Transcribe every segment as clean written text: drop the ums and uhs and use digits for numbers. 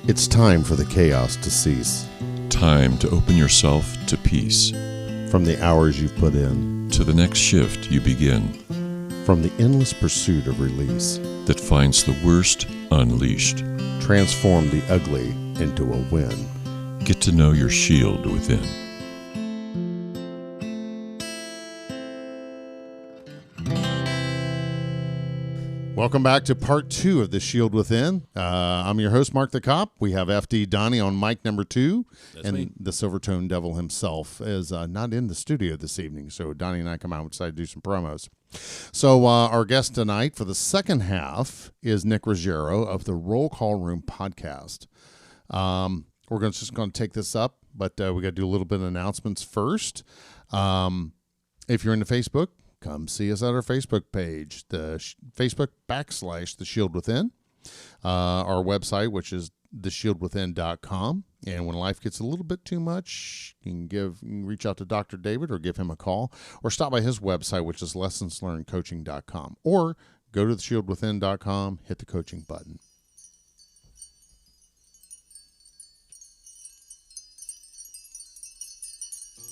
It's time for the chaos to cease. Time to open yourself to peace. From the hours you've put in. To the next shift you begin. From the endless pursuit of release. That finds the worst unleashed. Transform the ugly into a win. Get to know your shield within. Welcome back to part 2 of The Shield Within. I'm your host, Marc the Cop. We have FD Donnie on mic number 2. That's and me. The Silvertone Devil himself is not in the studio this evening. So Donnie and I come out and decided to do some promos. So our guest tonight for the second half is Nick Ruggiero of the Roll Call Room podcast. We're just going to take this up, but we got to do a little bit of announcements first. If you're into Facebook, come see us at our Facebook page, the Facebook / The Shield Within. Our website, which is theshieldwithin.com. And when life gets a little bit too much, you can reach out to Dr. David or give him a call, or stop by his website, which is lessonslearnedcoaching.com, or go to theshieldwithin.com, hit the coaching button.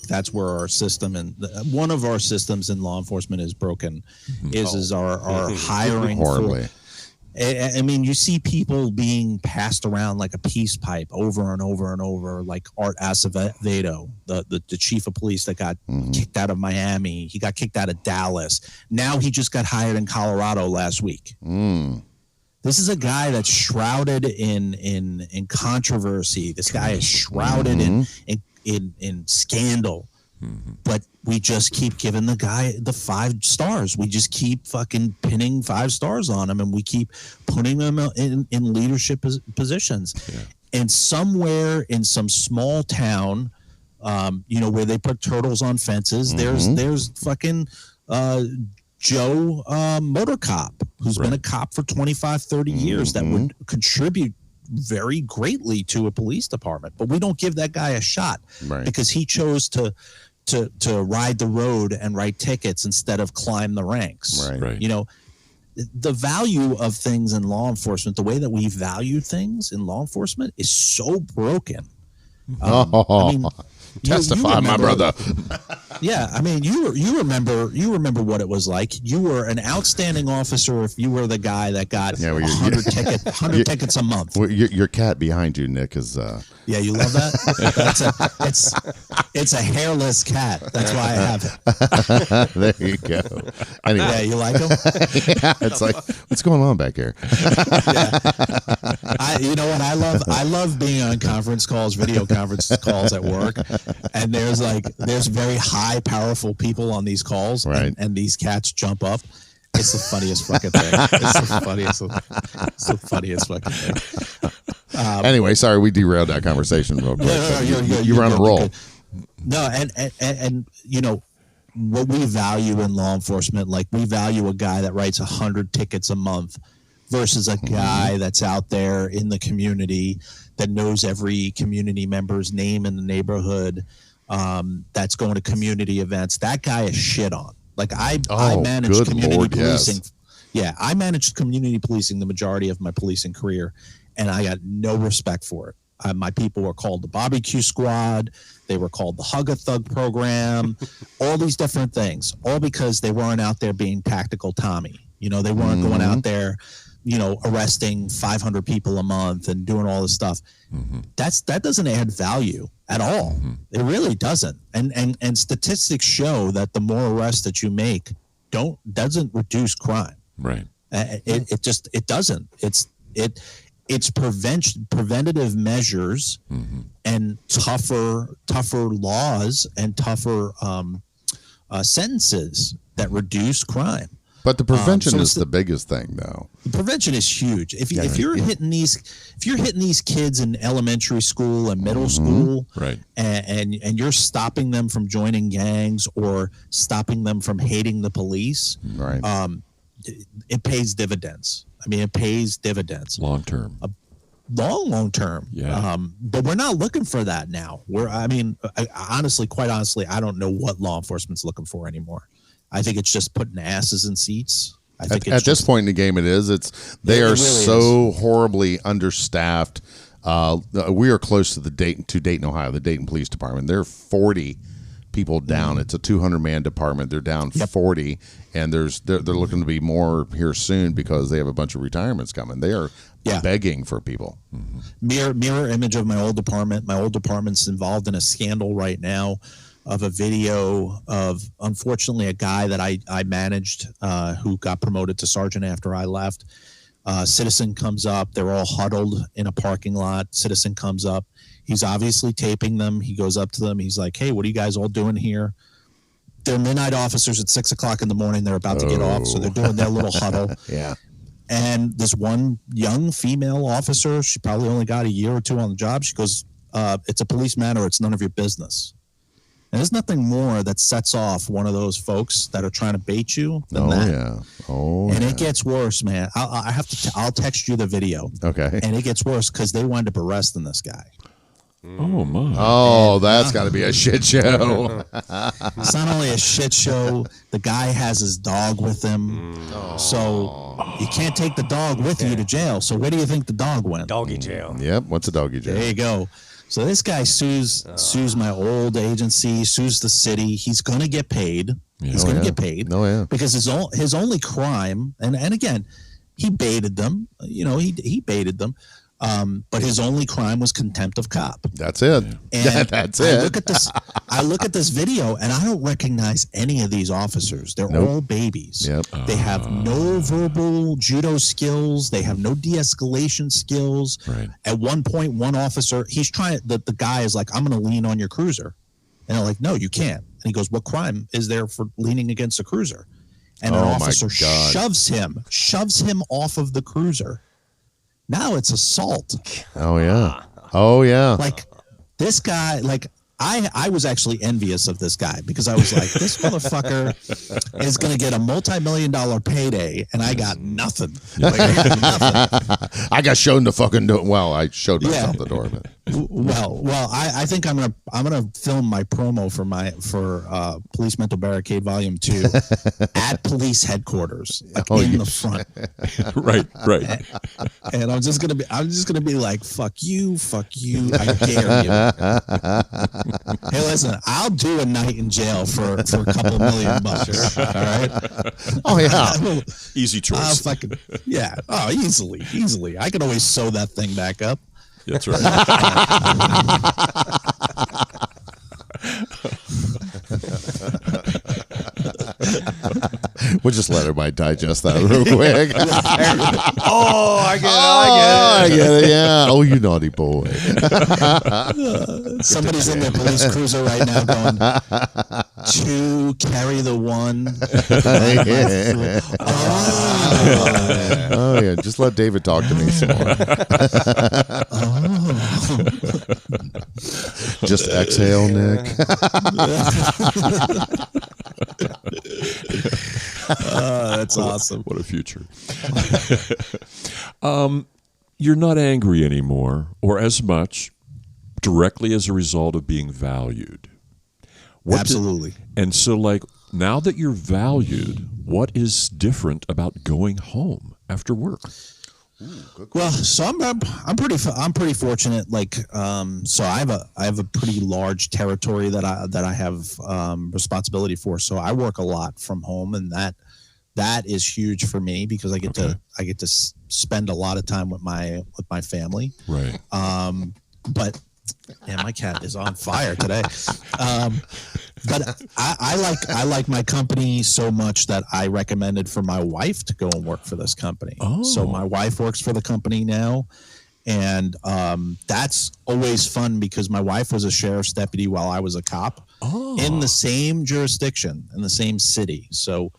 That's where our system and one of our systems in law enforcement is broken. Is our hiring horribly. I mean, you see people being passed around like a peace pipe over and over and over, like Art Acevedo, the chief of police that got kicked out of Miami. He got kicked out of Dallas. Now he just got hired in Colorado last week. This is a guy that's shrouded in controversy. This guy is shrouded in scandal. But we just keep giving the guy the 5 stars. We just keep fucking pinning 5 stars on him, and we keep putting him in leadership positions. Yeah. And somewhere in some small town, where they put turtles on fences, there's fucking Joe Motor Cop, who's been a cop for 25, 30 years, that would contribute very greatly to a police department. But we don't give that guy a shot because he chose to ride the road and write tickets instead of climb the ranks. Right. You know, the value of things in law enforcement, the way that we value things in law enforcement is so broken. Testify, my brother. Yeah, I mean, you remember what it was like. You were an outstanding officer if you were the guy that got 100 tickets a month. Well, your cat behind you, Nick, is. Yeah, you love that. It's a hairless cat. That's why I have it. There you go. Anyway, yeah, you like him? Yeah, it's like, what's going on back here? Yeah. You know what I love? I love being on conference calls, video conference calls at work, and there's very high, powerful people on these calls, and these cats jump up. It's the funniest fucking thing. It's the funniest fucking thing. Anyway, sorry, we derailed that conversation real quick. You're on a roll. No, and you know what we value in law enforcement, like we value a guy that writes 100 tickets a month versus a guy that's out there in the community that knows every community member's name in the neighborhood, that's going to community events. That guy is shit on. Like I managed community policing. Yes. Yeah, I managed community policing the majority of my policing career, and I got no respect for it. My people were called the Barbecue Squad. They were called the Hug a Thug program, all these different things, all because they weren't out there being tactical Tommy. You know, they weren't going out there, you know, arresting 500 people a month and doing all this stuff. That doesn't add value at all. It really doesn't. And statistics show that the more arrests that you make doesn't reduce crime. Right. It doesn't. It's preventative measures and tougher laws and tougher sentences that reduce crime. But the prevention is the biggest thing, though. The prevention is huge. If you're hitting these kids in elementary school and middle school, and you're stopping them from joining gangs or stopping them from hating the police, it pays dividends. I mean, it pays dividends long term. Long term. Yeah. But we're not looking for that now. Quite honestly, I don't know what law enforcement's looking for anymore. I think it's just putting asses in seats. At this point in the game, they are really so horribly understaffed. We are close to Dayton, Ohio, the Dayton Police Department. They're 40 people down. It's a 200-man department. They're down 40, and they're looking to be more here soon because they have a bunch of retirements coming. They are begging for people. Mirror image of my old department. My old department's involved in a scandal right now of a video of, unfortunately, a guy that I managed who got promoted to sergeant after I left. Citizen comes up. They're all huddled in a parking lot. Citizen comes up. He's obviously taping them. He goes up to them. He's like, "Hey, what are you guys all doing here?" They're midnight officers at 6 o'clock in the morning. They're about to get off, so they're doing their little huddle. Yeah. And this one young female officer, she probably only got a year or two on the job. She goes, "It's a police matter. It's none of your business." And there's nothing more that sets off one of those folks that are trying to bait you than that. And it gets worse, man. I'll text you the video. Okay. And it gets worse because they wind up arresting this guy. Oh, my. Oh, that's got to be a shit show. It's not only a shit show. The guy has his dog with him. So you can't take the dog with you to jail. So where do you think the dog went? Doggy jail. Yep. What's a doggy jail? There you go. So this guy sues my old agency, sues the city. He's going to get paid. He's going to get paid. Because his only crime, and again, he baited them. He baited them. But his only crime was contempt of cop. That's it. And That's it. I look at this video, and I don't recognize any of these officers. They're all babies. Yep. They have no verbal judo skills. They have no de-escalation skills. Right. At one point, one officer, the guy is like, "I'm going to lean on your cruiser." And they're like, "No, you can't." And he goes, "What crime is there for leaning against a cruiser?" And an officer shoves him off of the cruiser. Now it's assault. Oh, yeah. Like, this guy, like, I was actually envious of this guy because I was like, this motherfucker is going to get a multi-million-dollar payday, and I got nothing. Like, I got shown the fucking door. Well, I showed myself the door. But. Well, I think I'm gonna film my promo for Police Mental Barricade Volume 2 at police headquarters, like in the front. Right. And I'm just gonna be like, fuck you, I dare you. Hey, listen, I'll do a night in jail for a couple $1 million. All right. Oh yeah. Easy choice. Easily. I can always sew that thing back up. That's right. We'll just let everybody digest that real quick. I get it. Yeah. Oh, you naughty boy. Somebody's in their police cruiser right now going, "To carry the one." Oh, yeah. Just let David talk to me some more. Just exhale, Nick. That's awesome. What a future. You're not angry anymore, or as much, directly as a result of being valued. Absolutely. And so, like, now that you're valued, what is different about going home after work? Well, so I'm pretty fortunate. Like, so I have a pretty large territory that I have responsibility for. So I work a lot from home, and that is huge for me because I get to spend a lot of time with my family. Right. But yeah, my cat is on fire today. But I like my company so much that I recommended for my wife to go and work for this company. Oh. So my wife works for the company now. And that's always fun because my wife was a sheriff's deputy while I was a cop in the same jurisdiction, in the same city. So,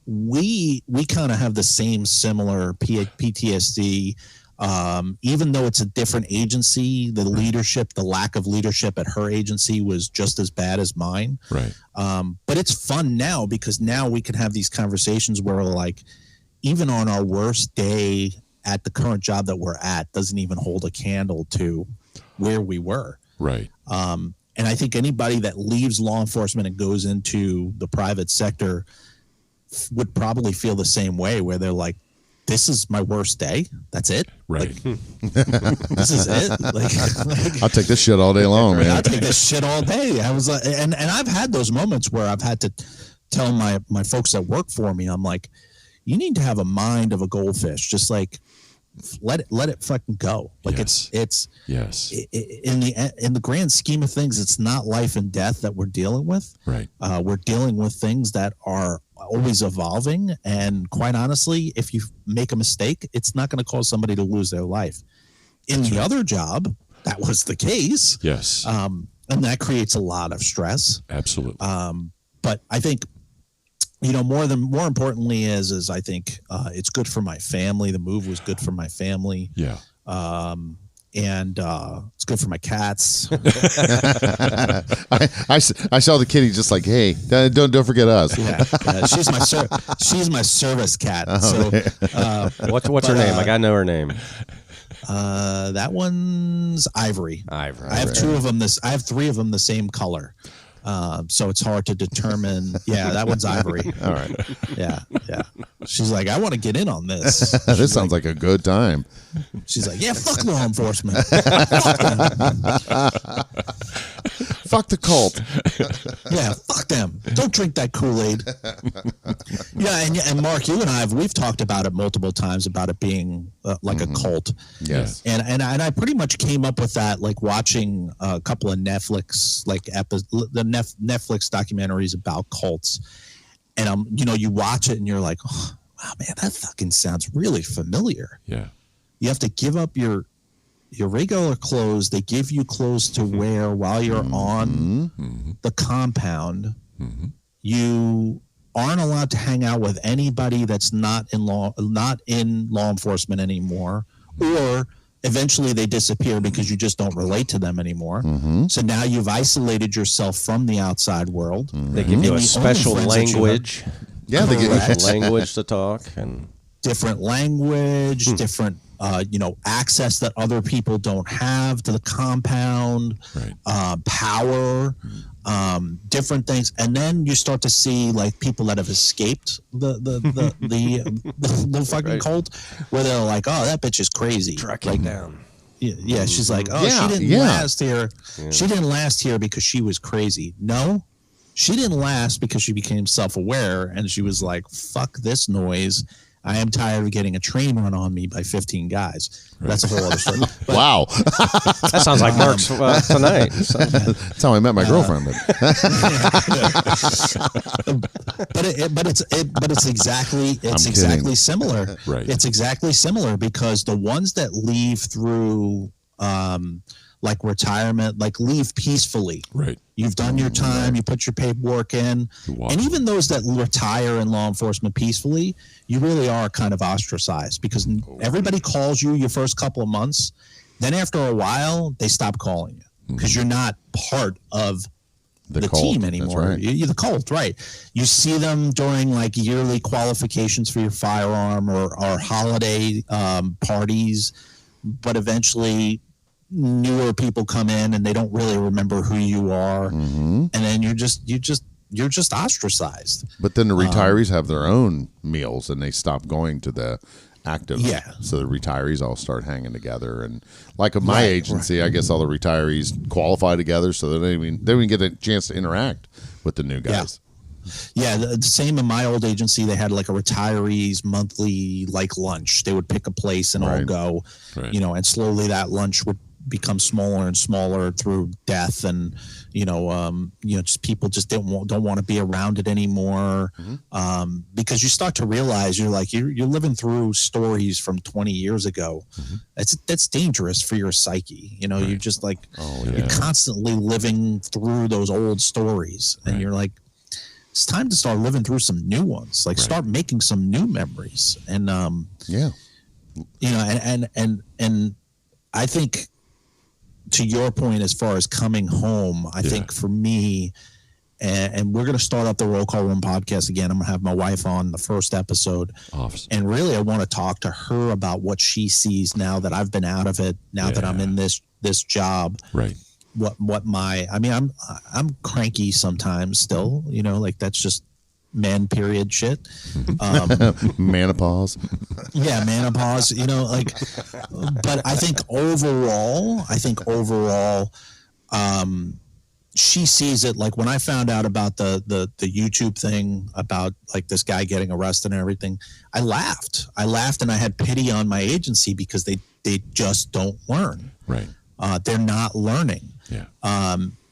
we kind of have the same similar PTSD. Even though it's a different agency, the leadership, the lack of leadership at her agency was just as bad as mine. Right. But it's fun now because now we can have these conversations where, like, even on our worst day at the current job that we're at doesn't even hold a candle to where we were. Right. And I think anybody that leaves law enforcement and goes into the private sector would probably feel the same way, where they're like, this is my worst day. That's it. Right. This is it. Like I'll take this shit all day long, man. I'll take this shit all day. I was like, and I've had those moments where I've had to tell my folks that work for me, I'm like, you need to have a mind of a goldfish. Just like let it fucking go. Like Yes. it's Yes. in the grand scheme of things, it's not life and death that we're dealing with. Right. We're dealing with things that are always evolving, and quite honestly, if you make a mistake, it's not going to cause somebody to lose their life. In the other job, that was the case. Yes. And that creates a lot of stress. Absolutely. But I think, more importantly is I think it's good for my family. The move was good for my family. Yeah. And it's good for my cats. I saw the kitty just like, hey, don't forget us. Yeah, she's my service cat. What's her name? I gotta know her name. That one's Ivory. Ivory. I have two of them. I have three of them the same color. So it's hard to determine. Yeah, that one's Ivory. All right. Yeah. She's like, I want to get in on this. This sounds like a good time. She's like, yeah, fuck law enforcement. Fuck them. Fuck the cult. Yeah, fuck them. Don't drink that Kool-Aid. Yeah, and Mark, you and we've talked about it multiple times about it being like a cult. Yes. And I pretty much came up with that like watching a couple of Netflix Netflix documentaries about cults, and you watch it and you're like, oh, wow, man, that fucking sounds really familiar. Yeah. You have to give up your regular clothes. They give you clothes to wear while you're on the compound. You aren't allowed to hang out with anybody that's not in law enforcement anymore, or eventually they disappear because you just don't relate to them anymore. So now you've isolated yourself from the outside world. They give you a special language. Yeah, they get language to talk and different language, different access that other people don't have to the compound, power, different things, and then you start to see like people that have escaped the fucking cult, where they're like, oh, that bitch is crazy. tracking down. Yeah, she's like, oh, she didn't last here. Yeah. She didn't last here because she was crazy. No, she didn't last because she became self-aware and she was like, fuck this noise. I am tired of getting a train run on me by 15 guys. Right. That's a whole other story. But, wow. That sounds like Mark's tonight. That's how I met my girlfriend. But it's exactly similar. Right. It's exactly similar because the ones that leave through like retirement, like leave peacefully. Right. You've done your time, you put your paperwork in. And even those that retire in law enforcement peacefully, you really are kind of ostracized because everybody calls you your first couple of months. Then after a while, they stop calling you because you're not part of the team anymore. Right. You're the cult, right? You see them during like yearly qualifications for your firearm or holiday parties, but eventually newer people come in and they don't really remember who you are, and then you're just ostracized. But then the retirees have their own meals and they stop going to the active. Yeah. So the retirees all start hanging together, and like at my agency, I guess all the retirees qualify together, so that they even get a chance to interact with the new guys. Yeah, the same in my old agency. They had like a retirees monthly like lunch. They would pick a place and all go, and slowly that lunch would become smaller and smaller through death, and just people just don't want to be around it anymore, because you start to realize you're living through stories from 20 years ago. That's dangerous for your psyche. You're just like you're constantly living through those old stories, and you're like, it's time to start living through some new ones. Like start making some new memories, and and I think, to your point, as far as coming home, I think for me, and we're going to start up the Roll Call Room podcast again. I'm going to have my wife on the first episode. Awesome. And really, I want to talk to her about what she sees now that I've been out of it, now that I'm in this job. Right. I'm cranky sometimes still, like that's just man period shit. Menopause. Yeah, menopause, but I think overall, she sees it like when I found out about the YouTube thing about like this guy getting arrested and everything, I laughed and I had pity on my agency because they just don't learn. Right. They're not learning. Yeah.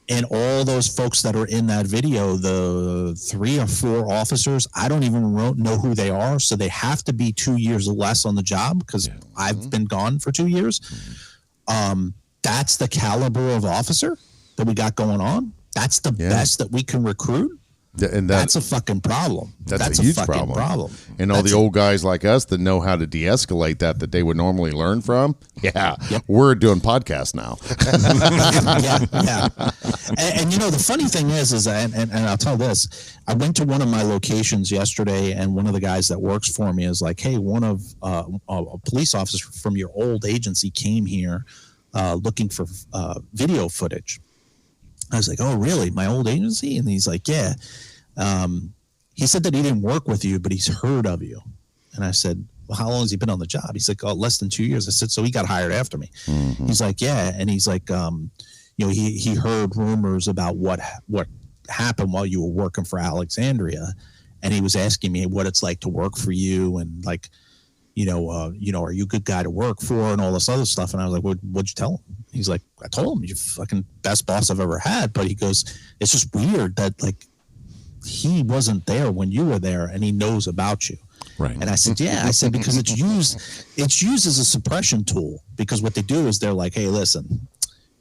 And all those folks that are in that video, the 3 or 4 officers, I don't even know who they are. So they have to be 2 years or less on the job because I've been gone for 2 years. That's the caliber of officer that we got going on. That's the best that we can recruit. And that's a fucking problem. That's a huge fucking problem. And all the old guys like us that know how to de-escalate that they would normally learn from. Yeah, we're doing podcasts now. yeah. And the funny thing is and I'll tell this. I went to one of my locations yesterday, and one of the guys that works for me is like, "Hey, one of a police officer from your old agency came here looking for video footage." I was like, "Oh, really? My old agency?" And he's like, "Yeah." He said that he didn't work with you, but he's heard of you. And I said, "Well, how long has he been on the job?" He's like, "Oh, less than 2 years." I said, "So he got hired after me." Mm-hmm. He's like, "Yeah." And he's like, he heard rumors about what happened while you were working for Alexandria. And he was asking me what it's like to work for you. And like, are you a good guy to work for and all this other stuff. And I was like, what'd you tell him? He's like, "I told him you're fucking best boss I've ever had." But he goes, "It's just weird that like he wasn't there when you were there and he knows about you." Right. And I said, "Yeah." I said, because it's used as a suppression tool, because what they do is they're like, "Hey, listen,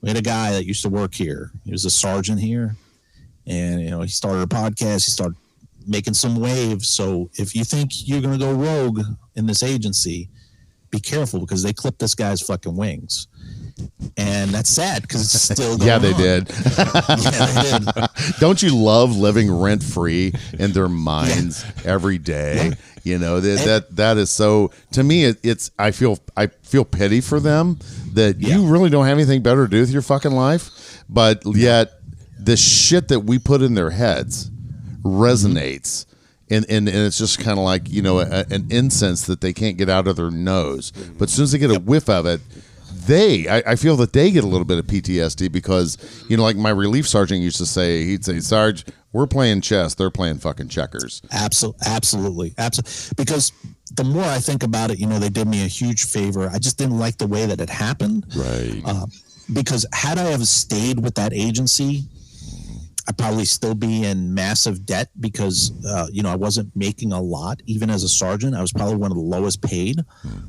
we had a guy that used to work here. He was a sergeant here. And, he started a podcast. He started making some waves. So if you think you're going to go rogue in this agency, be careful because they clipped this guy's fucking wings." And that's sad because it's still going on. They did. Yeah, they did. Don't you love living rent free in their minds every day? That is so. To me, it's. I feel pity for them that you really don't have anything better to do with your fucking life, but yet the shit that we put in their heads resonates. And it's just kind of like, an incense that they can't get out of their nose. But as soon as they get a whiff of it, I feel that they get a little bit of PTSD because, like my relief sergeant used to say, he'd say, "Sarge, we're playing chess. They're playing fucking checkers." Absolutely. Because the more I think about it, they did me a huge favor. I just didn't like the way that it happened. Right. Because had I have stayed with that agency, I'd probably still be in massive debt because, I wasn't making a lot. Even as a sergeant, I was probably one of the lowest paid.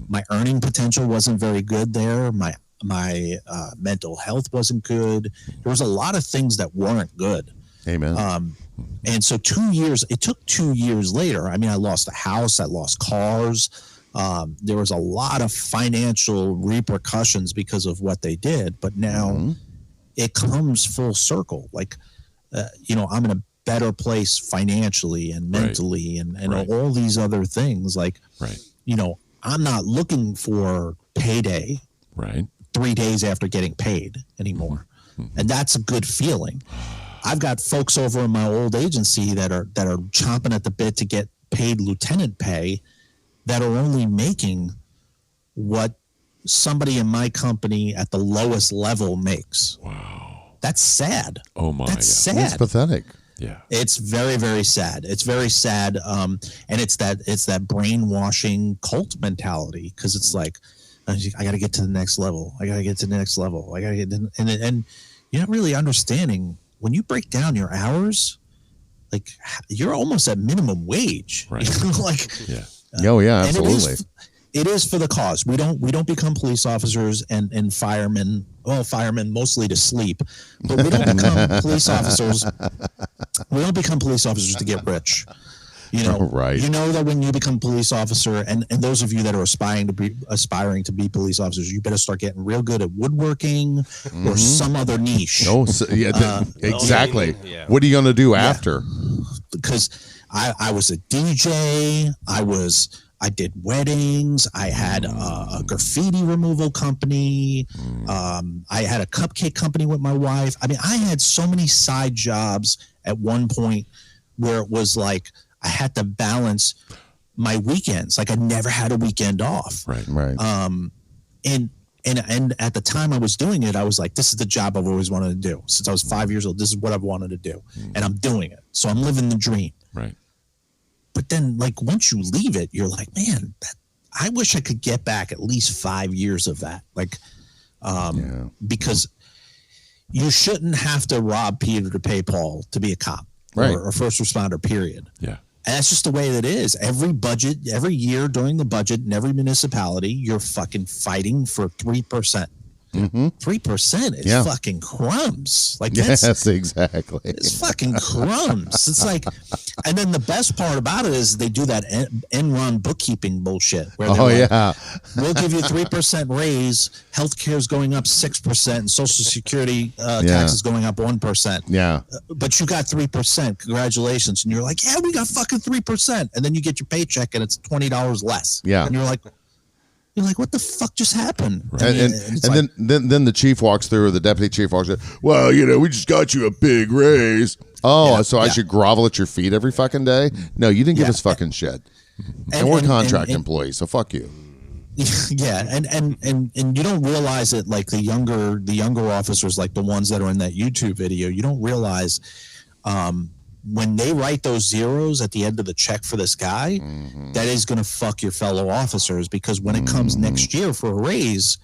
My earning potential wasn't very good there. My mental health wasn't good. There was a lot of things that weren't good. Amen. And so it took 2 years later. I mean, I lost a house. I lost cars. There was a lot of financial repercussions because of what they did. But now it comes full circle. Like, I'm in a better place financially and mentally and all these other things. Like, I'm not looking for payday 3 days after getting paid anymore. And that's a good feeling. I've got folks over in my old agency that are chomping at the bit to get paid lieutenant pay that are only making what somebody in my company at the lowest level makes. Wow. That's sad. Oh my! That's sad. It's pathetic. Yeah. It's very, very sad. It's very sad. And it's that brainwashing cult mentality because it's like, I got to get to the next level. I got to get to the next level. I got to get to, and you're not really understanding when you break down your hours. Like you're almost at minimum wage. Right. Absolutely. It is for the cause. We don't become police officers and firemen. Well, firemen mostly to sleep, but we don't become police officers. We don't become police officers to get rich. Right. You know that when you become police officer, and those of you that are aspiring to be police officers, you better start getting real good at woodworking or some other niche. Exactly. Yeah. What are you going to do after? Because I was a DJ. I did weddings. I had a graffiti removal company. I had a cupcake company with my wife. I mean, I had so many side jobs at one point where it was like I had to balance my weekends. Like I never had a weekend off. Right. And at the time I was doing it, I was like, this is the job I've always wanted to do. Since I was 5 years old, this is what I've wanted to do. And I'm doing it. So I'm living the dream. Right. But then, like, once you leave it, you're like, man, I wish I could get back at least 5 years of that. Like, because you shouldn't have to rob Peter to pay Paul to be a cop or first responder, period. Yeah. And that's just the way that it is. Every year during the budget in every municipality, you're fucking fighting for 3%. 3% is fucking crumbs. Like yes, exactly. It's fucking crumbs. It's like, and then the best part about it is they do that Enron bookkeeping bullshit. Where we'll give you 3% raise. Healthcare is going up 6%, and Social Security tax is going up 1%. Yeah, but you got 3%. Congratulations! And you're like, yeah, we got fucking 3%. And then you get your paycheck, and it's $20 less. Yeah, and you're like, what the fuck just happened? Right. And then the chief walks through, or the deputy chief walks through. Well, we just got you a big raise. Oh, so I should grovel at your feet every fucking day? No, you didn't give us fucking shit. And we're contract employees, so fuck you. Yeah, and you don't realize it. Like the younger officers, like the ones that are in that YouTube video, you don't realize when they write those zeros at the end of the check for this guy, that is going to fuck your fellow officers, because when it comes next year for a raise,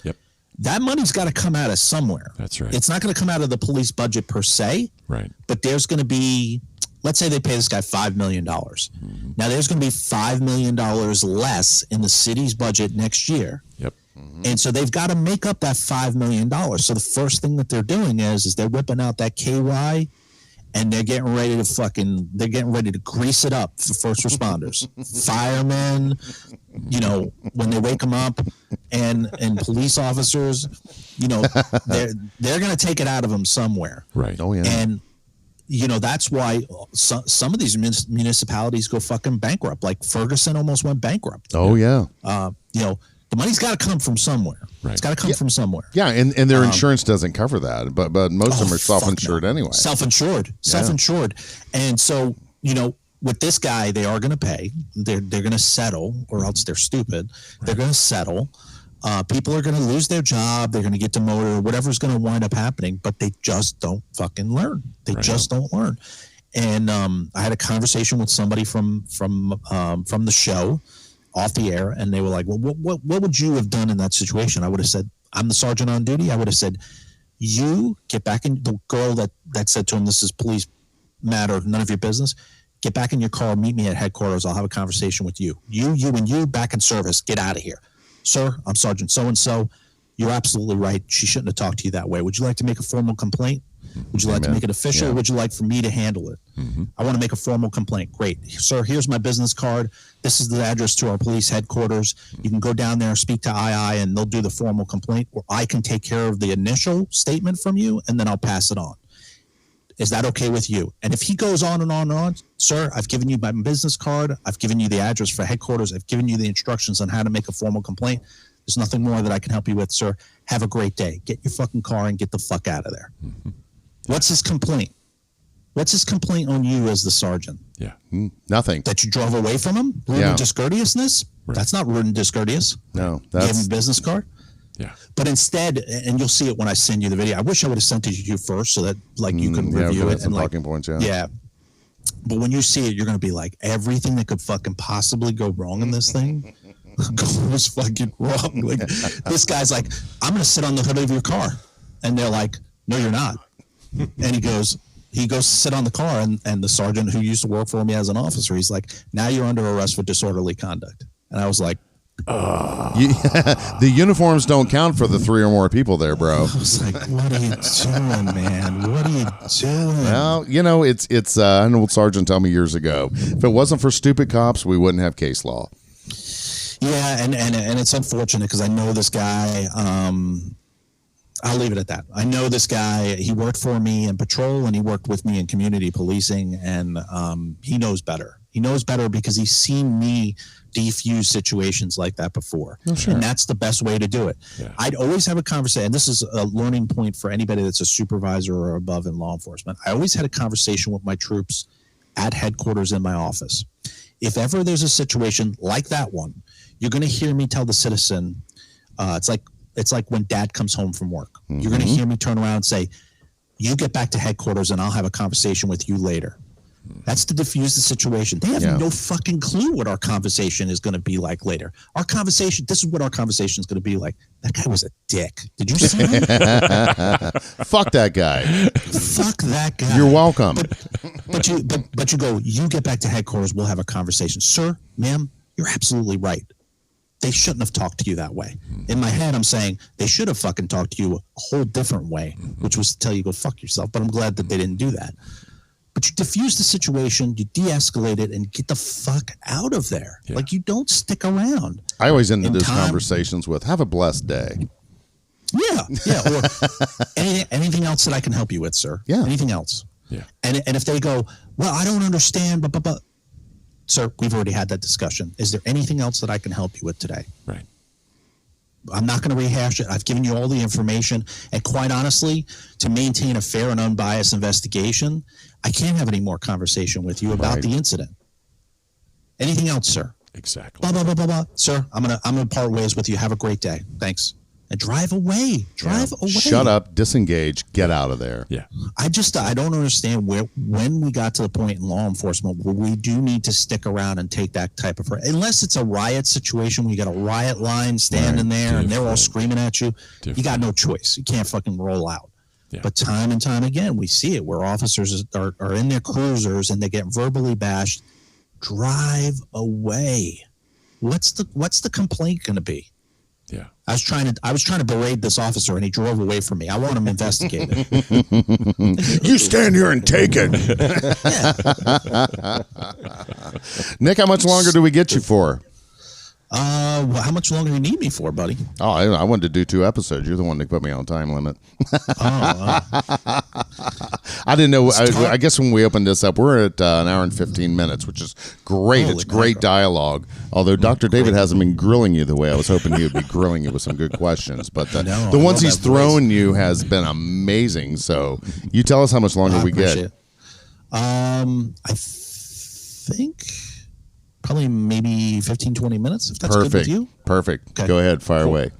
that money's got to come out of somewhere. That's right. It's not going to come out of the police budget per se. Right. But there's going to be, let's say they pay this guy $5 million. Now there's going to be $5 million less in the city's budget next year. Yep. And so they've got to make up that $5 million. So the first thing that they're doing is they're whipping out that KY, and they're getting ready to grease it up for first responders, firemen, when they wake them up, and police officers, they're going to take it out of them somewhere. Right. Oh, yeah. And, that's why some of these municipalities go fucking bankrupt. Like Ferguson almost went bankrupt. Oh, yeah. The money's got to come from somewhere. Right. It's got to come from somewhere. Yeah, and their insurance doesn't cover that, but most of them are self-insured anyway. Self-insured. And so, with this guy, they are going to pay. They're going to settle, or else they're stupid. Right. They're going to settle. People are going to lose their job. They're going to get demoted, or whatever's going to wind up happening, but they just don't fucking learn. They just don't learn. And I had a conversation with somebody from the show, off the air, and they were like, well, what would you have done in that situation? I would have said, I'm the sergeant on duty. I would have said, you get back in. The girl that said to him, this is police matter, none of your business. Get back in your car, meet me at headquarters. I'll have a conversation with you. You back in service. Get out of here. Sir, I'm Sergeant so-and-so. You're absolutely right. She shouldn't have talked to you that way. Would you like to make a formal complaint? Would you like to make it official, or would you like for me to handle it? I want to make a formal complaint. Great. Sir, here's my business card. This is the address to our police headquarters. You can go down there, speak to II, and they'll do the formal complaint, or I can take care of the initial statement from you, and then I'll pass it on. Is that okay with you? And if he goes on and on and on, sir, I've given you my business card. I've given you the address for headquarters. I've given you the instructions on how to make a formal complaint. There's nothing more that I can help you with, sir. Have a great day. Get your fucking car and get the fuck out of there. What's his complaint? What's his complaint on you as the sergeant? Yeah. Nothing. That you drove away from him? Rude and discourteousness? Right. That's not rude and discourteous. No. You have a business card? Yeah. But instead, and you'll see it when I send you the video. I wish I would have sent it to you first so that you could review it. Some and talking points, yeah. But when you see it, you're going to be like, everything that could fucking possibly go wrong in this thing goes fucking wrong. Like, this guy's like, I'm going to sit on the hood of your car. And they're like, no, you're not. And he goes to sit on the car, and the sergeant who used to work for me as an officer, he's like, now you're under arrest for disorderly conduct. And I was like, the uniforms don't count for the 3 or more people there, bro. I was like, what are you doing, man? What are you doing? Well, it's an old sergeant told me years ago, if it wasn't for stupid cops, we wouldn't have case law. Yeah, and it's unfortunate because I know this guy. I'll leave it at that. I know this guy. He worked for me in patrol, and he worked with me in community policing, and he knows better. He knows better because he's seen me defuse situations like that before. Oh, sure. And that's the best way to do it. Yeah. I'd always have a conversation, and this is a learning point for anybody that's a supervisor or above in law enforcement. I always had a conversation with my troops at headquarters in my office. If ever there's a situation like that one, you're going to hear me tell the citizen, it's like when dad comes home from work. Mm-hmm. You're going to hear me turn around and say, you get back to headquarters and I'll have a conversation with you later. That's to diffuse the situation. They have no fucking clue what our conversation is going to be like later. This is what our conversation is going to be like. That guy was a dick. Did you see him? Fuck that guy. Fuck that guy. You're welcome. But you go, you get back to headquarters, we'll have a conversation. Sir, ma'am, you're absolutely right. They shouldn't have talked to you that way. In my head, I'm saying they should have fucking talked to you a whole different way, which was to tell you go fuck yourself. But I'm glad that they didn't do that. But you diffuse the situation, you de-escalate it, and get the fuck out of there. Yeah. Like, you don't stick around. I always end those conversations with, have a blessed day. Yeah. Or anything else that I can help you with, sir? Yeah. Anything else? Yeah. And if they go, well, I don't understand, but. Sir, we've already had that discussion. Is there anything else that I can help you with today? Right. I'm not going to rehash it. I've given you all the information. And quite honestly, to maintain a fair and unbiased investigation, I can't have any more conversation with you about the incident. Anything else, sir? Exactly. Blah, blah, blah, blah, blah. Sir, I'm gonna part ways with you. Have a great day. Thanks. And drive away. Drive away. Shut up, disengage, get out of there. Yeah. I don't understand when we got to the point in law enforcement where we do need to stick around and take that type of, unless it's a riot situation where you got a riot line standing there and they're all screaming at you. You got no choice. You can't fucking roll out. Yeah. But time and time again, we see it where officers are in their cruisers and they get verbally bashed. Drive away. What's the complaint going to be? Yeah. I was trying to berate this officer and he drove away from me. I want him investigated. You stand here and take it. Nick, how much longer do we get you for? Well, how much longer do you need me for, buddy? Oh, I wanted to do 2 episodes. You're the one that put me on time limit. I didn't know. I guess when we opened this up, we're at an hour and 15 minutes, which is great. It's great dialogue. Although Dr. David hasn't been grilling you the way I was hoping he would be grilling you with some good questions. But the ones he's thrown you has been amazing. So you tell us how much longer we get. I think probably maybe 15, 20 minutes, if that's good with you. Perfect. Okay. Go ahead. Fire away.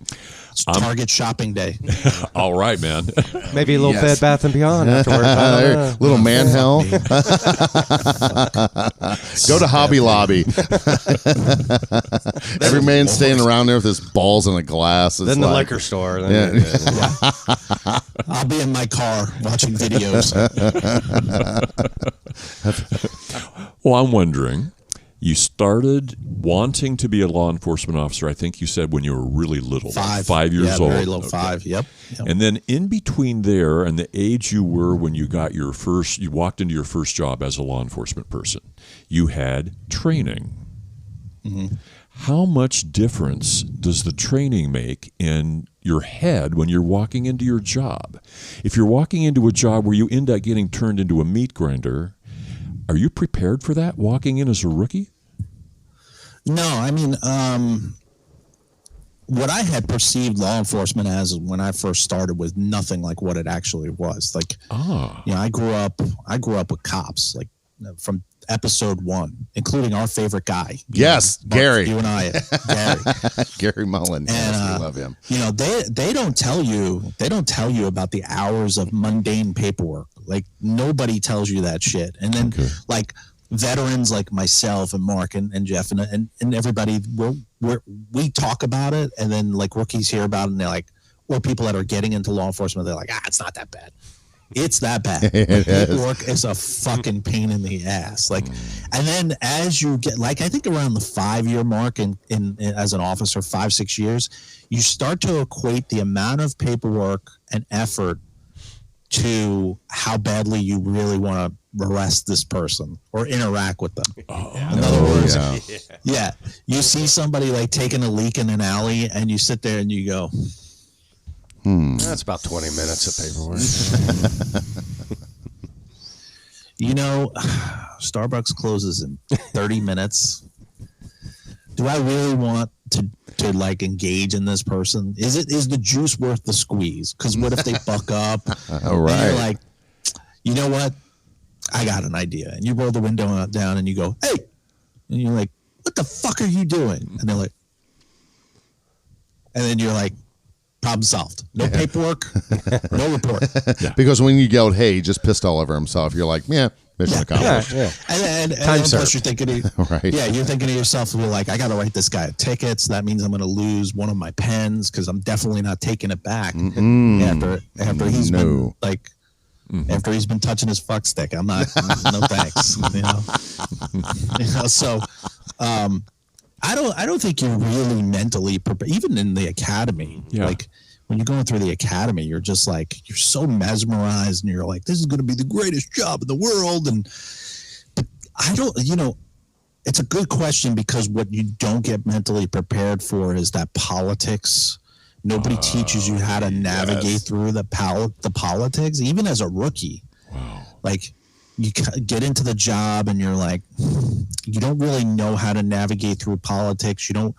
It's Target shopping day. All right, man. Maybe a little Bed Bath & Beyond afterwards. Little man hell. Go to Hobby Lobby. Every man standing around there with his balls in a glass. Then the liquor store. I'll be in my car watching videos. Well, I'm wondering, you started wanting to be a law enforcement officer, I think you said, when you were really little. 5 years old. Very little, 5, yep. And then in between there and the age you were when you got you walked into your first job as a law enforcement person, you had training. Mm-hmm. How much difference does the training make in your head when you're walking into your job? If you're walking into a job where you end up getting turned into a meat grinder, are you prepared for that walking in as a rookie? No, I mean, what I had perceived law enforcement as when I first started was nothing like what it actually was. Like, I grew up with cops, like from episode 1, including our favorite guy. Yes, Mark, Gary. You and I, Gary. Gary Mullen. And, yes, we love him. They don't tell you about the hours of mundane paperwork. Like, nobody tells you that shit. And then like veterans like myself and Mark and Jeff and everybody, we talk about it, and then like rookies hear about it and they're like, or people that are getting into law enforcement, they're like, it's not that bad. It's that bad. Paperwork is a fucking pain in the ass. Like, and then as you get, like, I think around the 5-year mark in as an officer, 5-6 years, you start to equate the amount of paperwork and effort to how badly you really want to arrest this person or interact with them. In other words, you see somebody like taking a leak in an alley, and you sit there and you go, That's about 20 minutes of paperwork. Starbucks closes in 30 minutes. Do I really want to like engage in this person? Is the juice worth the squeeze? Because what if they buck up? All right. And you're like, you know what? I got an idea. And you roll the window down and you go, hey. And you're like, what the fuck are you doing? And they're like, and then you're like, problem solved. No paperwork, no report. Because when you yelled, hey, he just pissed all over himself, you're like, mission accomplished. And plus you're thinking, you're thinking to yourself, you're like, I got to write this guy a ticket. So that means I'm going to lose one of my pens because I'm definitely not taking it back after he's been like, after he's been touching his fuck stick. I'm not, no thanks. So, I don't think you're really mentally prepared, even in the academy. Yeah. Like when you're going through the academy, you're just like, you're so mesmerized and you're like, this is going to be the greatest job in the world. But I don't, it's a good question because what you don't get mentally prepared for is that politics. Nobody teaches you how to navigate through the politics, even as a rookie. Wow. Like, you get into the job and you're like, you don't really know how to navigate through politics. You don't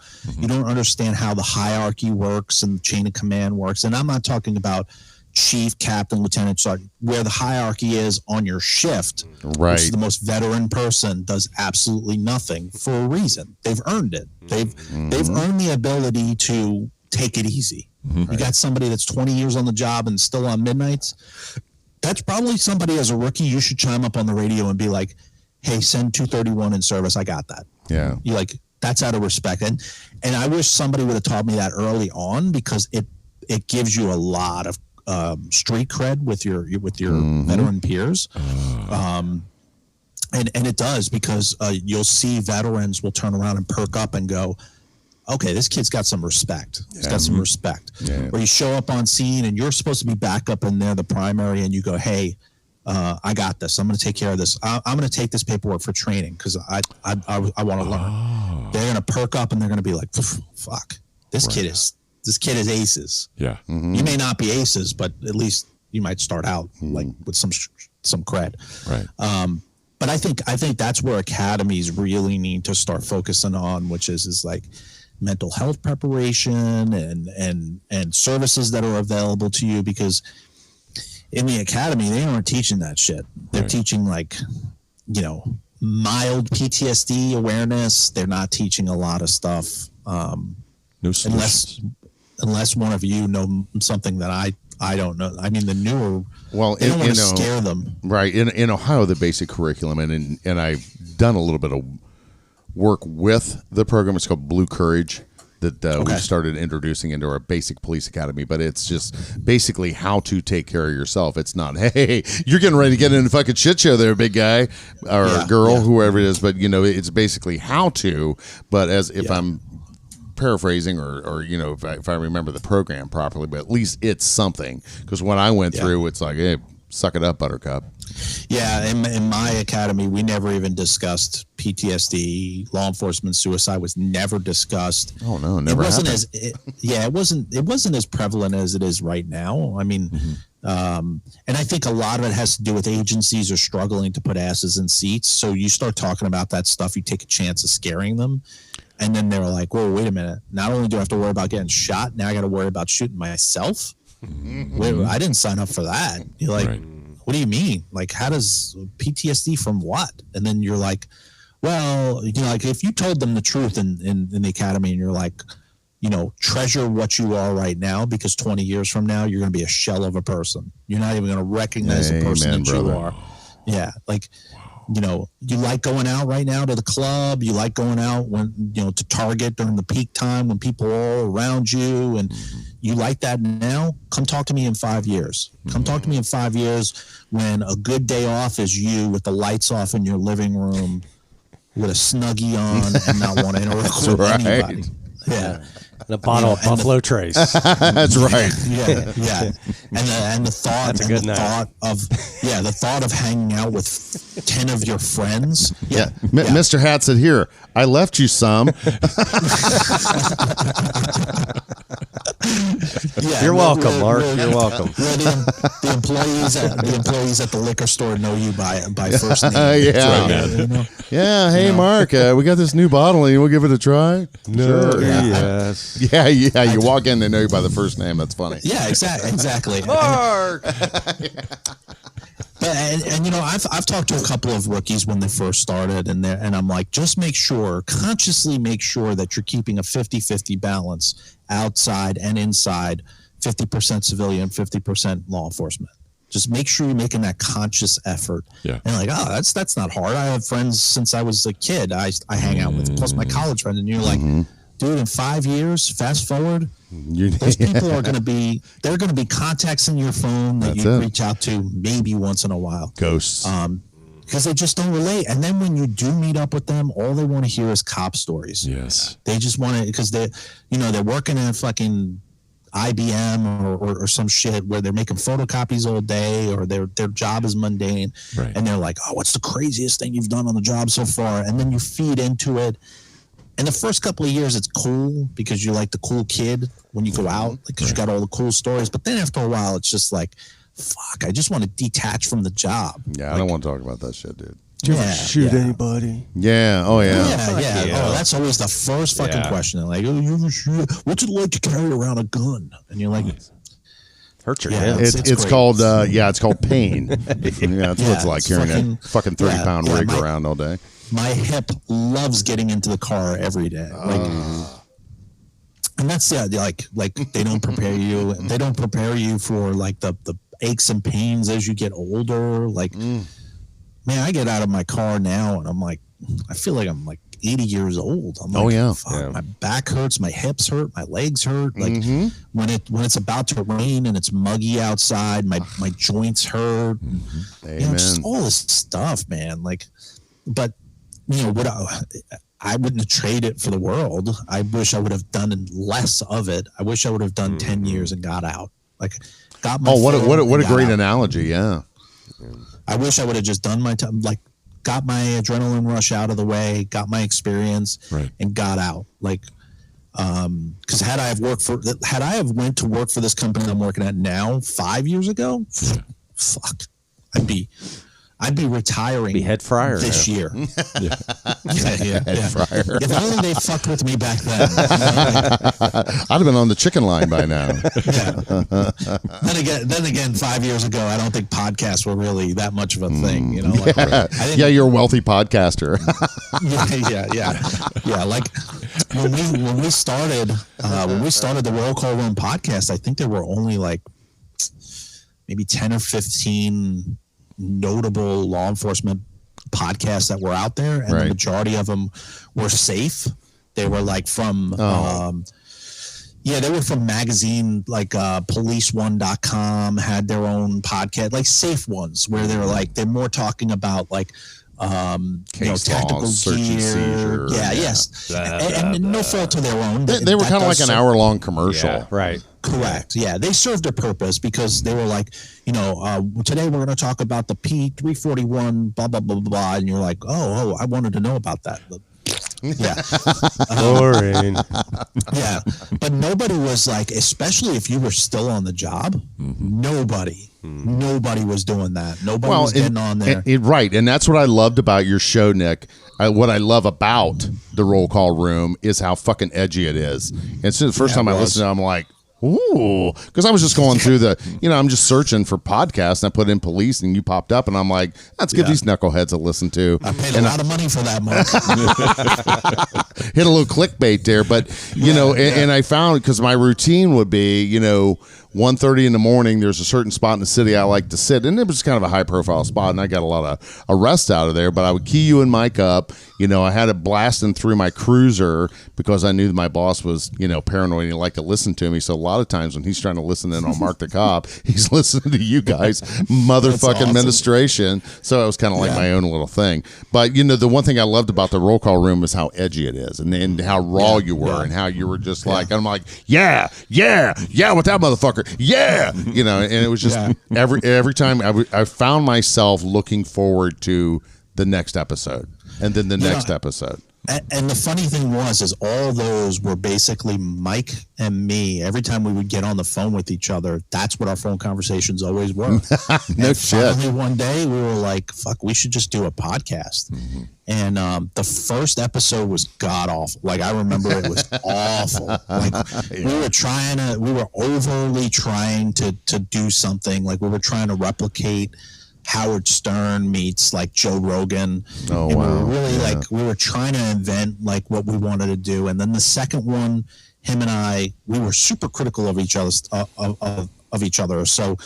understand how the hierarchy works and the chain of command works. And I'm not talking about chief, captain, lieutenant, sergeant, where the hierarchy is on your shift. Right. Which is the most veteran person does absolutely nothing for a reason. They've earned it. They've earned the ability to take it easy. You got somebody that's 20 years on the job and still on midnights. That's probably somebody as a rookie, you should chime up on the radio and be like, hey, send 231 in service. I got that. Yeah. You like, that's out of respect. And I wish somebody would have taught me that early on because it gives you a lot of street cred with your veteran peers. And it does because you'll see veterans will turn around and perk up and go, okay, this kid's got some respect. He's got some respect. Yeah. Or you show up on scene and you're supposed to be back up in there, the primary, and you go, hey, I got this. I'm going to take care of this. I'm going to take this paperwork for training because I want to learn. They're going to perk up and they're going to be like, fuck, this kid is aces. Yeah. You may not be aces, but at least you might start out like with some cred. Right. But I think that's where academies really need to start focusing on, which is like mental health preparation and services that are available to you, because in the academy they aren't teaching that shit. They're teaching like, mild PTSD awareness. They're not teaching a lot of stuff. Unless one of you know something that I don't know. I mean, the newer, they don't want to scare them. Right. In Ohio, the basic curriculum, and I've done a little bit of work with the program. It's called Blue Courage that we started introducing into our basic police academy. But it's just basically how to take care of yourself. It's not, hey, you're getting ready to get in a fucking shit show there, big guy or girl, whoever it is. But, it's basically how to. But if I'm paraphrasing or if I remember the program properly, but at least it's something, because when I went through, it's like, hey, suck it up, Buttercup. Yeah, in my academy, we never even discussed PTSD, law enforcement, suicide was never discussed. Oh no, never happened. It wasn't as prevalent as it is right now. I mean, and I think a lot of it has to do with agencies are struggling to put asses in seats. So you start talking about that stuff, you take a chance of scaring them. And then they were like, whoa, wait a minute. Not only do I have to worry about getting shot, now I got to worry about shooting myself. Wait, I didn't sign up for that. You're like, what do you mean? Like, how does PTSD from what? And then you're like, well, like if you told them the truth in the academy and you're like, treasure what you are right now, because 20 years from now, you're going to be a shell of a person. You're not even going to recognize the person that you are. Yeah. Like, you like going out right now to the club. You like going out when, to Target during the peak time when people are all around you, and you like that now. Come talk to me in 5 years. Come talk to me in 5 years when a good day off is you with the lights off in your living room with a Snuggie on and not want to interact with anybody. Yeah. And a bottle of Buffalo Trace. That's right. Yeah. And the thought, the thought of hanging out with 10 of your friends. Yeah. Mr. Hat said, "Here, I left you some." You're welcome, Mark. You're welcome. The employees at the liquor store know you by first name. Hey, Mark, we got this new bottle, and we'll give it a try. No, sure. Yes. Yeah. You walk in, they know you by the first name. That's funny. Yeah, exactly. Mark. But and you know, I've talked to a couple of rookies when they first started, and I'm like, just consciously make sure that you're keeping a 50-50 balance outside and inside, 50% civilian, 50% law enforcement. Just make sure you're making that conscious effort. Yeah. And like, oh, that's not hard. I have friends since I was a kid. I hang out with, plus my college friends, and you're like, dude, in 5 years, fast forward, those people are going to be contacts in your phone that you reach out to maybe once in a while. Ghosts. Because they just don't relate. And then when you do meet up with them, all they want to hear is cop stories. Yes. They just want to, because they're working at fucking IBM or some shit where they're making photocopies all day, or their job is mundane. Right. And they're like, oh, what's the craziest thing you've done on the job so far? And then you feed into it. And the first couple of years, it's cool because you're like the cool kid when you go out, because you got all the cool stories. But then after a while, it's just like, fuck, I just want to detach from the job. Yeah, I don't want to talk about that shit, dude. Do you ever shoot anybody? Yeah. Oh, yeah. Yeah. Yeah. Oh, that's always the first fucking question. Like, oh, you ever shoot? What's it like to carry around a gun? And you're like, Hurt your Yeah, head. It's called it's called pain. That's what it's like carrying a fucking 30-pound rig around all day. my hip loves getting into the car every day. And that's like they don't prepare you. They don't prepare you for like the aches and pains as you get older. Like, man, I get out of my car now and I'm like, I feel like I'm like 80 years old. I'm like, fuck, my back hurts, my hips hurt, my legs hurt. Like when it's about to rain and it's muggy outside, my joints hurt. You know, just all this stuff, man. Like, but you know what? I wouldn't trade it for the world. I wish I would have done less of it. I wish I would have done 10 years and got out. Like, got my what a great out. analogy. Yeah. I wish I would have just done my time, like got my adrenaline rush out of the way, got my experience, and got out. Like, because had I have went to work for this company I'm working at now 5 years ago, fuck, I'd be retiring. Be head fryer this year. Head fryer. If only they fucked with me back then. I'd have been on the chicken line by now. Then again, 5 years ago, I don't think podcasts were really that much of a thing. You know, like, you're a wealthy podcaster. yeah. Like when we started the Roll Call Room podcast, I think there were only like maybe 10 or 15 notable law enforcement podcasts that were out there, and the majority of them were safe. They were like from they were from magazine like police1.com had their own podcast, like safe ones where they're more talking about like tactical gear. And no fault to their own. They were kind of like an hour-long commercial. Yeah, right. Correct. Yeah, they served a purpose because they were like, today we're going to talk about the P341, blah, blah, blah, blah. And you're like, oh, I wanted to know about that. But, boring. But nobody was like, especially if you were still on the job, nobody was doing that. Nobody was getting on there. Right. And that's what I loved about your show, Nick. What I love about the Roll Call Room is how fucking edgy it is. And so the first time I listened to it, I'm like, ooh, because I was just going through I'm just searching for podcasts, and I put in police, and you popped up, and I'm like, let's give these knuckleheads a listen to. I paid a lot of money for that, Mark. Hit a little clickbait there, but and I found, because my routine would be, 1:30 in the morning, there's a certain spot in the city I like to sit, and it was kind of a high-profile spot, and I got a lot of arrests out of there, but I would key you and Mike up. I had it blasting through my cruiser because I knew that my boss was, paranoid and he liked to listen to me, so a lot of times when he's trying to listen in on Marc the Cop, he's listening to you guys, motherfucking administration, so it was kind of like my own little thing. But, the one thing I loved about the Roll Call Room is how edgy it is, and how raw you were, and how you were just like, I'm like, yeah, with that motherfucker. And it was just every time I found myself looking forward to the next episode and then the next episode. And the funny thing is all those were basically Mike and me. Every time we would get on the phone with each other, that's what our phone conversations always were. No shit. Finally, one day we were like, fuck, we should just do a podcast. And the first episode was god awful. Like, I remember it was awful. Like, we were overly trying to do something. Like, we were trying to replicate Howard Stern meets like Joe Rogan. Oh, and wow. we were really we were trying to invent like what we wanted to do. And then the second one, him and I, we were super critical of each other's of each other. So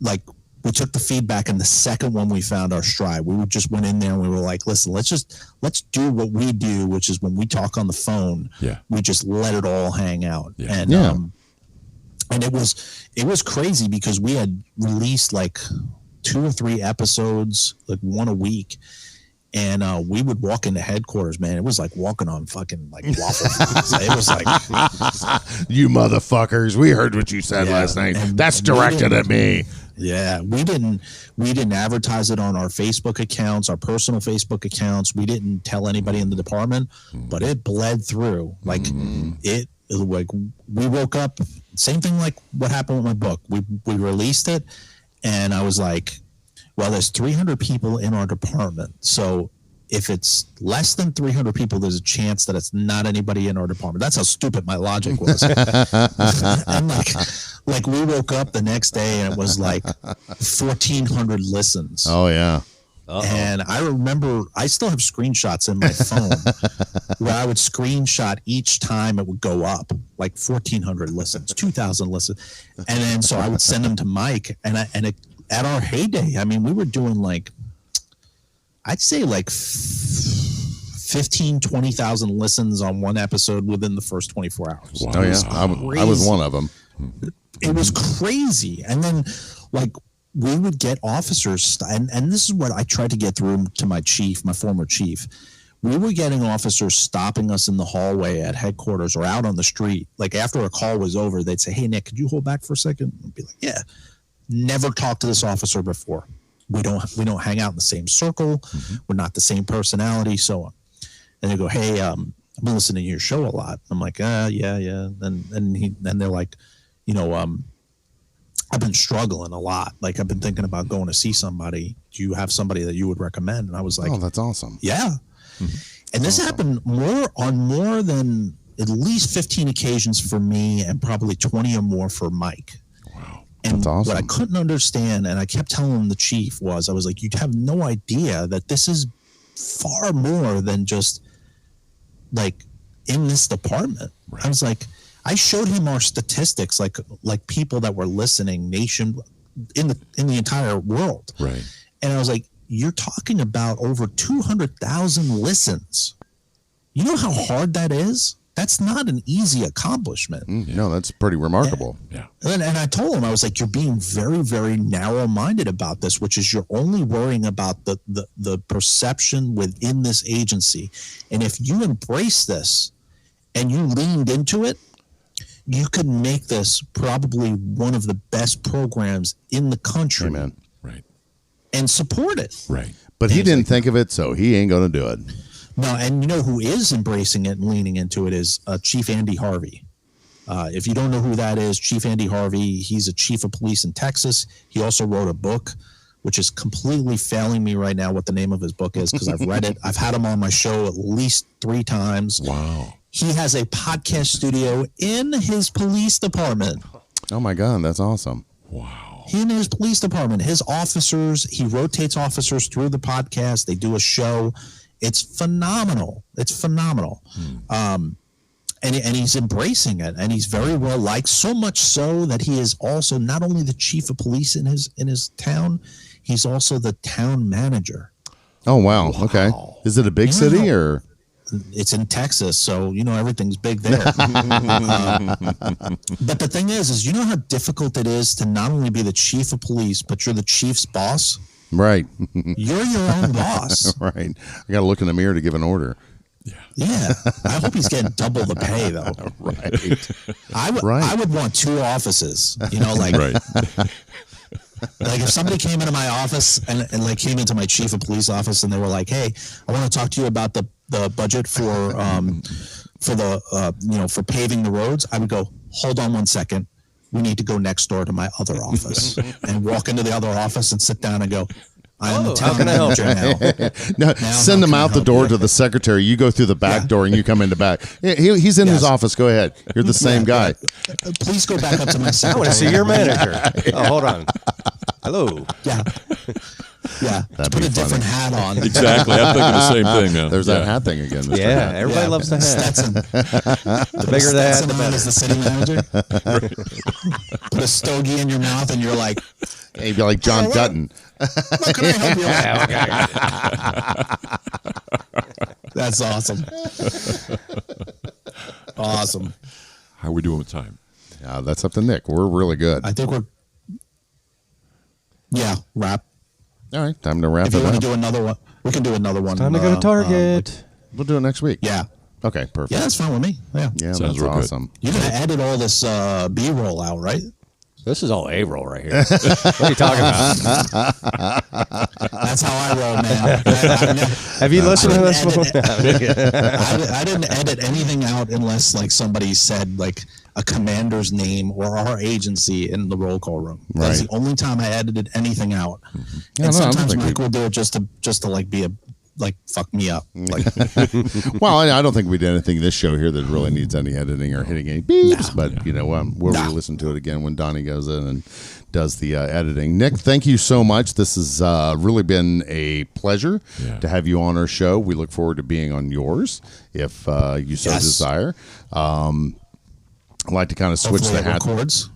like we took the feedback, and the second one we found our stride. We just went in there and we were like, listen, let's do what we do, which is when we talk on the phone, we just let it all hang out. And it was crazy because we had released like 2 or 3 episodes, like one a week. And we would walk into headquarters, man. It was like walking on fucking like waffle fries. It was like, you motherfuckers, we heard what you said last night. That's directed at me. Yeah, we didn't advertise it on our Facebook accounts, our personal Facebook accounts. We didn't tell anybody in the department, but it bled through. Like it like we woke up, same thing like what happened with my book. We released it, and I was like, well, there's 300 people in our department. So if it's less than 300 people, there's a chance that it's not anybody in our department. That's how stupid my logic was. And like we woke up the next day and it was like 1,400 listens. Oh, yeah. And I remember I still have screenshots in my phone where I would screenshot each time it would go up, like 1,400 listens, 2,000 listens. And then so I would send them to Mike, at our heyday, I mean, we were doing like, I'd say like 15, 20,000 listens on one episode within the first 24 hours. Wow. Oh, yeah. I was one of them. It was crazy. And then, like, we would get officers, and this is what I tried to get through to my chief, my former chief. We were getting officers stopping us in the hallway at headquarters or out on the street. Like, after a call was over, they'd say, hey, Nick, could you hold back for a second? I'd be like, yeah. Never talked to this officer before. We don't hang out in the same circle. We're not the same personality, so on. And they go, hey, I've been listening to your show a lot. I'm like, yeah. And they're like, you know, I've been struggling a lot. Like, I've been thinking about going to see somebody. Do you have somebody that you would recommend? And I was like, oh, that's awesome. Yeah. And this happened more than at least 15 occasions for me, and probably 20 or more for Mike. And that's awesome. What I couldn't understand, and I kept telling the chief, I was like, you have no idea that this is far more than just like in this department. Right. I was like, I showed him our statistics, like people that were listening in the entire world. Right. And I was like, you're talking about over 200,000 listens. You know how hard that is? That's not an easy accomplishment. No, that's pretty remarkable. Yeah. And I told him, I was like, you're being very, very narrow-minded about this, which is you're only worrying about the perception within this agency. And if you embrace this and you leaned into it, you could make this probably one of the best programs in the country. Amen. Right. And support it. Right. But he didn't think of it, so he ain't going to do it. No, and you know who is embracing it and leaning into it is Chief Andy Harvey. If you don't know who that is, Chief Andy Harvey, he's a chief of police in Texas. He also wrote a book, which is completely failing me right now what the name of his book is, because I've read it. I've had him on my show at least 3 times. Wow. He has a podcast studio in his police department. Oh, my God. That's awesome. Wow. In his police department, his officers, he rotates officers through the podcast. They do a show. It's phenomenal. It's phenomenal. And he's embracing it, and he's very well liked, so much so that he is also not only the chief of police in his town, he's also the town manager. Oh, wow. Okay. Is it a big city or? It's in Texas, so you know everything's big there. But the thing is you know how difficult it is to not only be the chief of police, but you're the chief's boss. Right. You're your own boss. Right. I got to look in the mirror to give an order. Yeah. I hope he's getting double the pay, though. Right. I would want 2 offices, you know, like, Right. like if somebody came into my office and like came into my chief of police office and they were like, hey, I want to talk to you about the budget for for paving the roads. I would go, hold on one second. We need to go next door to my other office and walk into the other office and sit down and go, I'm the town manager now. Send them out the door to the secretary. You go through the back door and you come in the back. He's in his office. Go ahead. You're the same guy. Please go back up to my secretary. I want to see your manager. Oh, hold on. Hello. Yeah. Yeah. That'd Put be a different funny. hat on. Exactly. I'm thinking the same thing, man. There's that hat thing again. Mr. Yeah, Hat. everybody loves the hat. Stetson. The bigger the hat, Stetson the on better. as the city manager. Put a stogie in your mouth, and you're like, Hey, you'd be like John Dutton. "What can I help you with?" That's awesome. Awesome. How are we doing with time? Yeah, that's up to Nick. We're really good. I think we're. Yeah, wrap. All right, time to wrap If you it want up. to do another one, we can do another one. Time to go to Target. We'll do it next week. Yeah. Okay, perfect. Yeah, that's fine with me. Yeah. Yeah, Sounds that's real good. awesome. You're going to edit all this B-roll out, right? This is all A-roll right here. What are you talking about? That's how I roll, man. Have you listened to I this didn't one? I didn't edit anything out unless like somebody said like a commander's name or our agency in the roll call room. That's Right. the only time I edited anything out. Yeah, And no, I don't sometimes think Mike we- will do it just to like be a like fuck me up. Like Well, I don't think we did anything this show here that really needs any editing or hitting any beeps. But you know, we'll listen to it again when Donnie goes in and does the editing. Nick, thank you so much. This has really been a pleasure to have you on our show. We look forward to being on yours if you so Yes. desire. I'd like to kind of switch hopefully the it hat. records.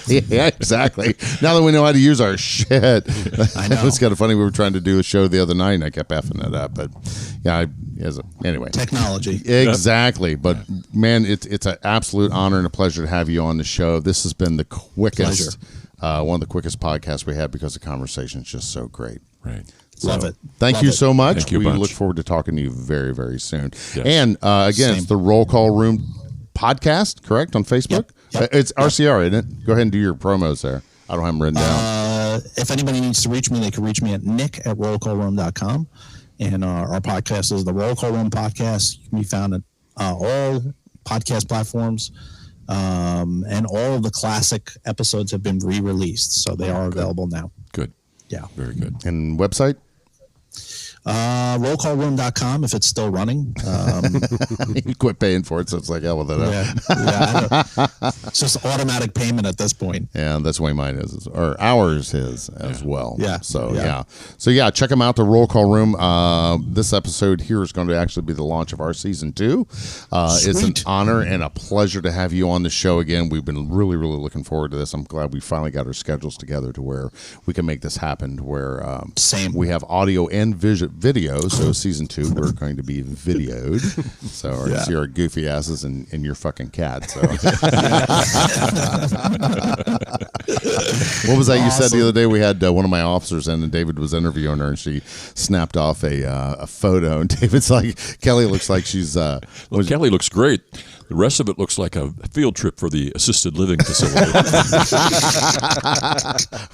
Yeah, exactly. Now that we know how to use our shit, I know. It was kind of funny. We were trying to do a show the other night, and I kept effing it up. But yeah, anyway, Technology. exactly. But man, it's an absolute honor and a pleasure to have you on the show. This has been the quickest, one of the quickest podcasts we had because the conversation is just so great. Right. Love it. Thank Love you it. so much. Thank you a We bunch. look forward to talking to you very, very soon. Yes. And again, it's Same. the Roll Call Room podcast, correct, on Facebook? Yep. It's RCR, isn't it? Go ahead and do your promos there. I don't have them written down. If anybody needs to reach me, they can reach me at nick@rollcallroom.com. And our podcast is the Roll Call Room Podcast. You can be found at all podcast platforms. And all of the classic episodes have been re-released, so they are available now. Good. Yeah. Very good. And website? Rollcallroom.com if it's still running. You quit paying for it, so it's like, hell with it. It's just automatic payment at this point. Yeah, that's the way mine is, or ours is as well. Yeah. So Yeah. check them out. The Roll Call Room. This episode here is going to actually be the launch of our season 2. It's an Sweet. honor and a pleasure to have you on the show again. We've been really, really looking forward to this. I'm glad we finally got our schedules together to where we can make this happen. To where Same. we have audio and video. So season 2, we're going to be videoed. So you see our goofy asses and your fucking cat. So. What was that you said the other day? We had one of my officers in, and David was interviewing her, and she snapped off a photo. And David's like, Kelly looks like she's. Well, Kelly looks great. The rest of it looks like a field trip for the assisted living facility.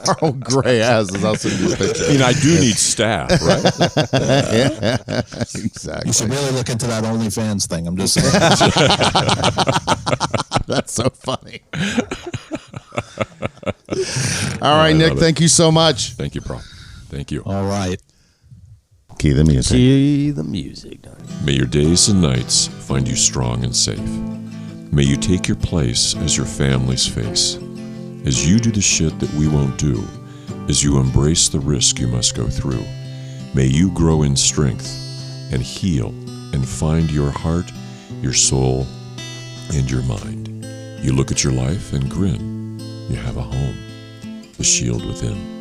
Our old gray asses. I'll send you a picture. I mean, I do need staff, right? Yeah, exactly. You should really look into that OnlyFans thing. I'm just saying. That's so funny. All right, Nick. love it. Thank you so much. Thank you, Pro. Thank you. All right. Key the music. See the music, Donnie. May your days and nights find you strong and safe. May you take your place as your family's face. As you do the shit that we won't do. As you embrace the risk you must go through. May you grow in strength and heal and find your heart, your soul, and your mind. You look at your life and grin. You have a home, the shield within.